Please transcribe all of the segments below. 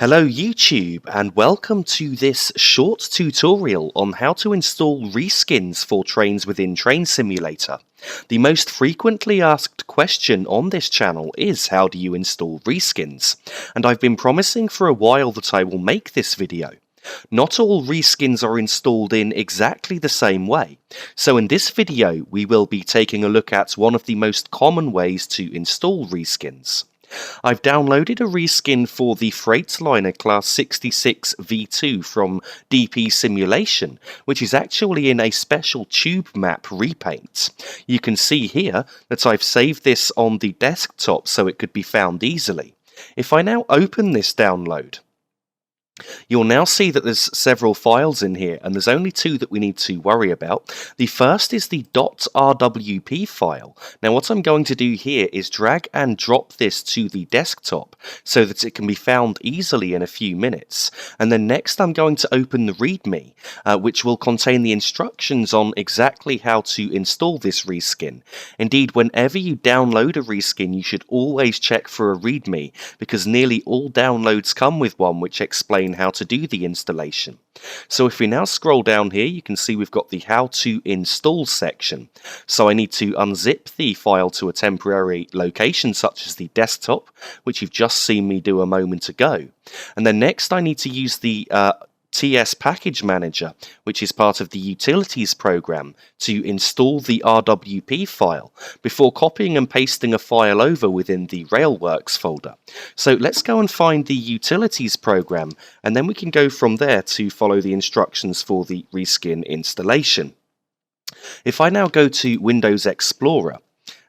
Hello YouTube and welcome to this short tutorial on how to install Reskins for trains within Train Simulator. The most frequently asked question on this channel is how do you install Reskins, and I've been promising for a while that I will make this video. Not all Reskins are installed in exactly the same way, so in this video we will be taking a look at one of the most common ways to install Reskins. I've downloaded a reskin for the Freightliner Class 66 V2 from DP Simulation, which is actually in a special tube map repaint. You can see here that I've saved this on the desktop so it could be found easily. If I now open this download, you'll now see that there's several files in here, and there's only two that we need to worry about. The first is the .rwp file. Now what I'm going to do here is drag and drop this to the desktop so that it can be found easily in a few minutes. And then next I'm going to open the README, which will contain the instructions on exactly how to install this reskin. Indeed, whenever you download a reskin, you should always check for a README, because nearly all downloads come with one which explains how to do the installation. So if we now scroll down here, you can see we've got the how to install section. So I need to unzip the file to a temporary location such as the desktop, which you've just seen me do a moment ago. And then next I need to use the TS Package Manager, which is part of the Utilities program, to install the RWP file before copying and pasting a file over within the Railworks folder. So let's go and find the Utilities program, and then we can go from there to follow the instructions for the reskin installation. If I now go to Windows Explorer,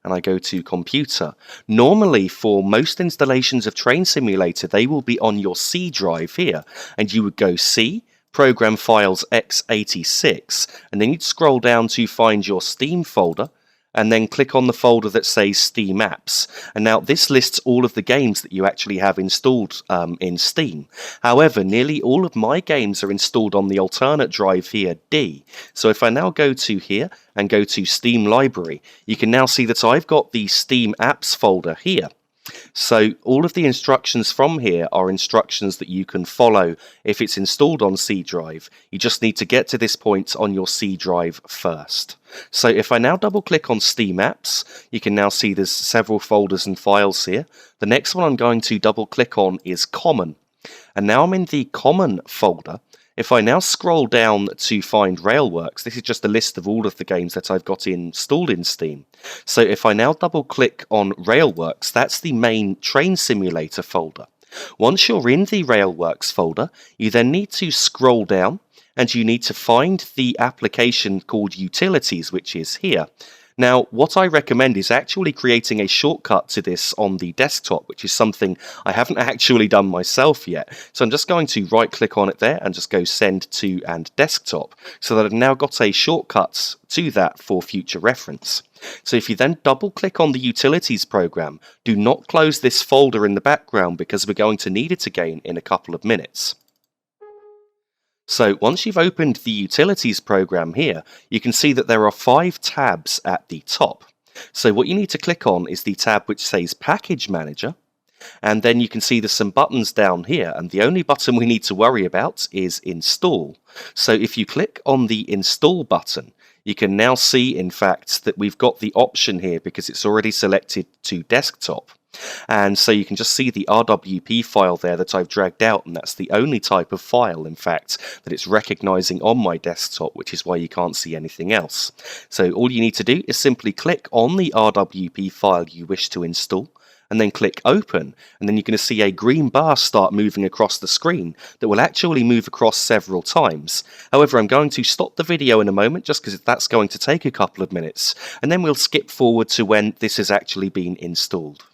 and I go to Computer, normally for most installations of Train Simulator they will be on your C drive here, and you would go C, Program Files x86, and then you'd scroll down to find your Steam folder, and then click on the folder that says Steam Apps. And now this lists all of the games that you actually have installed in Steam. However, nearly all of my games are installed on the alternate drive here, D. So if I now go to here and go to Steam Library, you can now see that I've got the Steam Apps folder here. So all of the instructions from here are instructions that you can follow if it's installed on C drive. You just need to get to this point on your C drive first. So if I now double click on Steam Apps, you can now see there's several folders and files here. The next one I'm going to double click on is Common. And now I'm in the Common folder. If I now scroll down to find Railworks, this is just a list of all of the games that I've got installed in Steam. So if I now double click on Railworks, that's the main Train Simulator folder. Once you're in the Railworks folder, you then need to scroll down and you need to find the application called Utilities, which is here. Now, what I recommend is actually creating a shortcut to this on the desktop, which is something I haven't actually done myself yet. So I'm just going to right-click on it there and just go Send to and Desktop, so that I've now got a shortcut to that for future reference. So if you then double-click on the Utilities program, do not close this folder in the background because we're going to need it again in a couple of minutes. So once you've opened the Utilities program here, you can see that there are 5 tabs at the top. So what you need to click on is the tab which says Package Manager, and then you can see there's some buttons down here, and the only button we need to worry about is Install. So if you click on the Install button, you can now see, in fact, that we've got the option here because it's already selected to desktop. And so you can just see the RWP file there that I've dragged out, and that's the only type of file, in fact, that it's recognizing on my desktop, which is why you can't see anything else. So all you need to do is simply click on the RWP file you wish to install, and then click Open, and then you're going to see a green bar start moving across the screen that will actually move across several times. However, I'm going to stop the video in a moment just because that's going to take a couple of minutes, and then we'll skip forward to when this has actually been installed.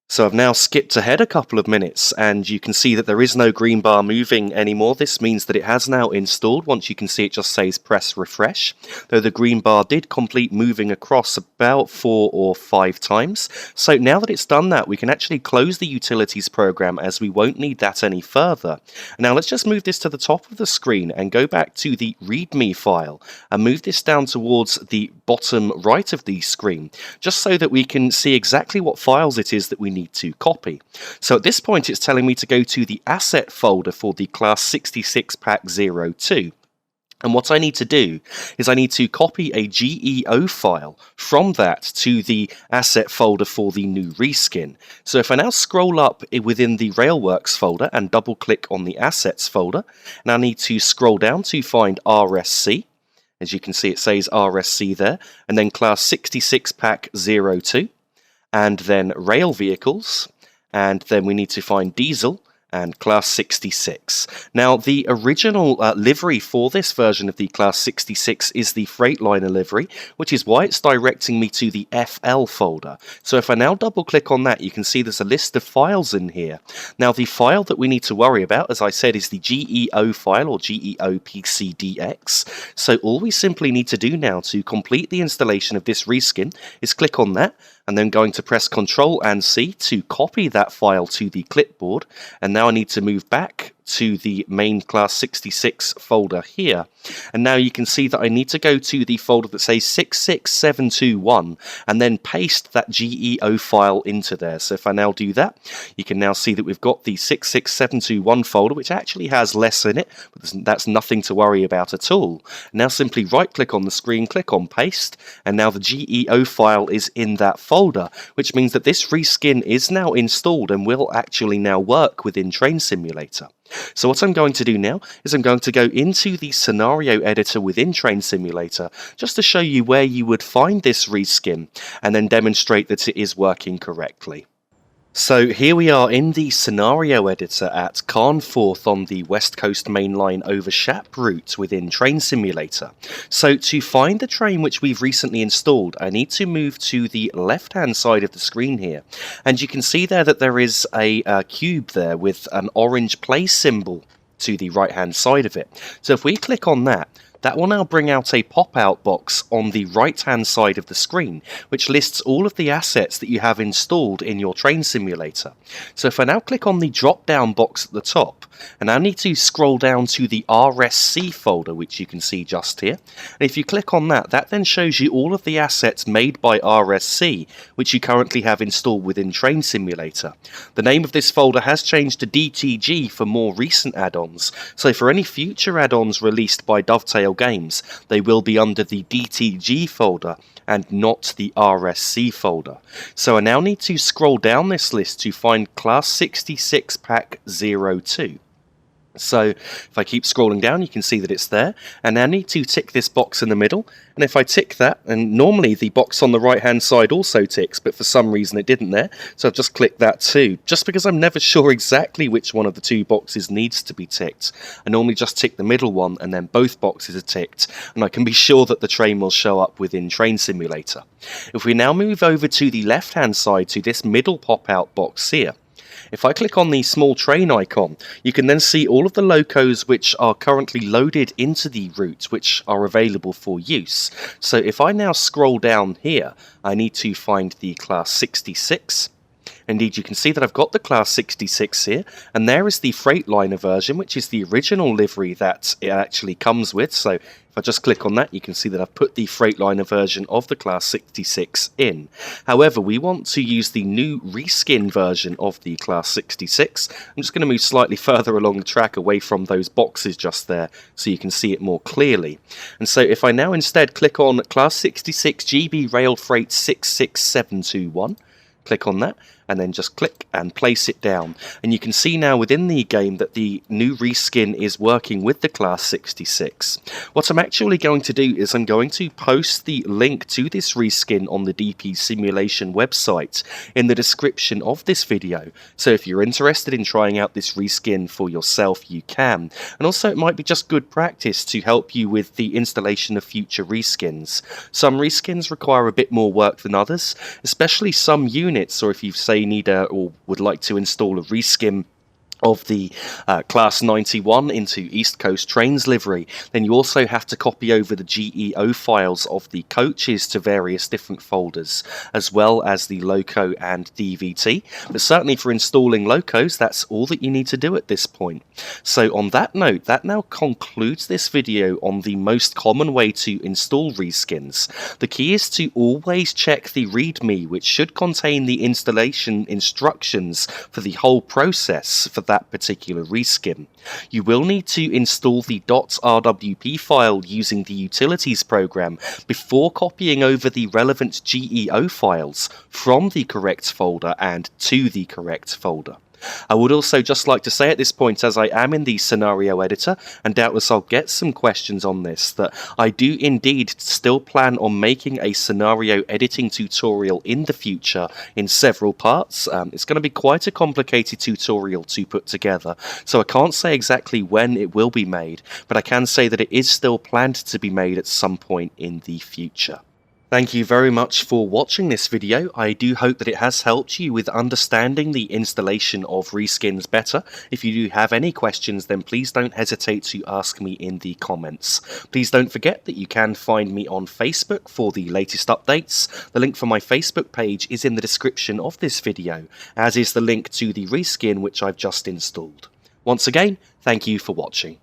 So I've now skipped ahead a couple of minutes, and you can see that there is no green bar moving anymore. This means that it has now installed. Once you can see, it just says press refresh, though the green bar did complete moving across about 4 or 5 times. So now that it's done that, we can actually close the utilities program as we won't need that any further. Now let's just move this to the top of the screen and go back to the README file and move this down towards the bottom right of the screen, just so that we can see exactly what files it is that we need to copy. So at this point it's telling me to go to the asset folder for the class 66 pack 02. And what I need to do is I need to copy a GEO file from that to the asset folder for the new reskin. So if I now scroll up within the Railworks folder and double click on the assets folder, and I need to scroll down to find RSC. As you can see, it says RSC there, and then class 66 pack 02, and then rail vehicles, and then we need to find diesel, and class 66. Now, the original livery for this version of the class 66 is the Freightliner livery, which is why it's directing me to the FL folder. So if I now double click on that, you can see there's a list of files in here. Now, the file that we need to worry about, as I said, is the GEO file, or GEOPCDX. So all we simply need to do now to complete the installation of this reskin is click on that, and then going to press Ctrl and C to copy that file to the clipboard. And now I need to move back to the main class 66 folder here. And now you can see that I need to go to the folder that says 66721 and then paste that GEO file into there. So if I now do that, you can now see that we've got the 66721 folder, which actually has less in it, but that's nothing to worry about at all. Now simply right click on the screen, click on paste, and now the GEO file is in that folder, which means that this reskin is now installed and will actually now work within Train Simulator. So what I'm going to do now is I'm going to go into the scenario editor within Train Simulator just to show you where you would find this reskin and then demonstrate that it is working correctly. So here we are in the scenario editor at Carnforth on the West Coast Main Line over Shap route within Train Simulator. So to find the train which we've recently installed, I need to move to the left hand side of the screen here, and you can see there that there is a cube there with an orange play symbol to the right hand side of it. So if we click on that, that will now bring out a pop-out box on the right-hand side of the screen, which lists all of the assets that you have installed in your Train Simulator. So if I now click on the drop-down box at the top, and I need to scroll down to the RSC folder, which you can see just here, and if you click on that, that then shows you all of the assets made by RSC, which you currently have installed within Train Simulator. The name of this folder has changed to DTG for more recent add-ons, so for any future add-ons released by Dovetail Games, they will be under the DTG folder and not the RSC folder. So I now need to scroll down this list to find class 66 pack 02. So if I keep scrolling down, you can see that it's there, and I need to tick this box in the middle, and if I tick that, and normally the box on the right hand side also ticks, but for some reason it didn't there, so I've just clicked that too, just because I'm never sure exactly which one of the two boxes needs to be ticked. I normally just tick the middle one, and then both boxes are ticked, and I can be sure that the train will show up within Train Simulator. If we now move over to the left hand side to this middle pop-out box here, if I click on the small train icon, you can then see all of the locos which are currently loaded into the route, which are available for use. So if I now scroll down here, I need to find the class 66. Indeed, you can see that I've got the class 66 here, and there is the Freightliner version, which is the original livery that it actually comes with. So if I just click on that, you can see that I've put the Freightliner version of the class 66 in. However, we want to use the new reskin version of the class 66. I'm just going to move slightly further along the track away from those boxes just there so you can see it more clearly. And so if I now instead click on class 66 GB Rail Freight 66721, click on that, and then just click and place it down. And you can see now within the game that the new reskin is working with the class 66. What I'm actually going to do is I'm going to post the link to this reskin on the DP Simulation website in the description of this video. So if you're interested in trying out this reskin for yourself, you can. And also it might be just good practice to help you with the installation of future reskins. Some reskins require a bit more work than others, especially some units, or if you say need or would like to install a reskin of the Class 91 into East Coast Trains livery, then you also have to copy over the GEO files of the coaches to various different folders, as well as the loco and DVT. But certainly for installing locos, that's all that you need to do at this point. So on that note, that now concludes this video on the most common way to install Reskins. The key is to always check the README, which should contain the installation instructions for the whole process for that particular reskin. You will need to install the .rwp file using the utilities program before copying over the relevant GEO files from the correct folder and to the correct folder. I would also just like to say at this point, as I am in the scenario editor, and doubtless I'll get some questions on this, that I do indeed still plan on making a scenario editing tutorial in the future in several parts. It's going to be quite a complicated tutorial to put together, so I can't say exactly when it will be made, but I can say that it is still planned to be made at some point in the future. Thank you very much for watching this video. I do hope that it has helped you with understanding the installation of Reskins better. If you do have any questions, then please don't hesitate to ask me in the comments. Please don't forget that you can find me on Facebook for the latest updates. The link for my Facebook page is in the description of this video, as is the link to the Reskin which I've just installed. Once again, thank you for watching.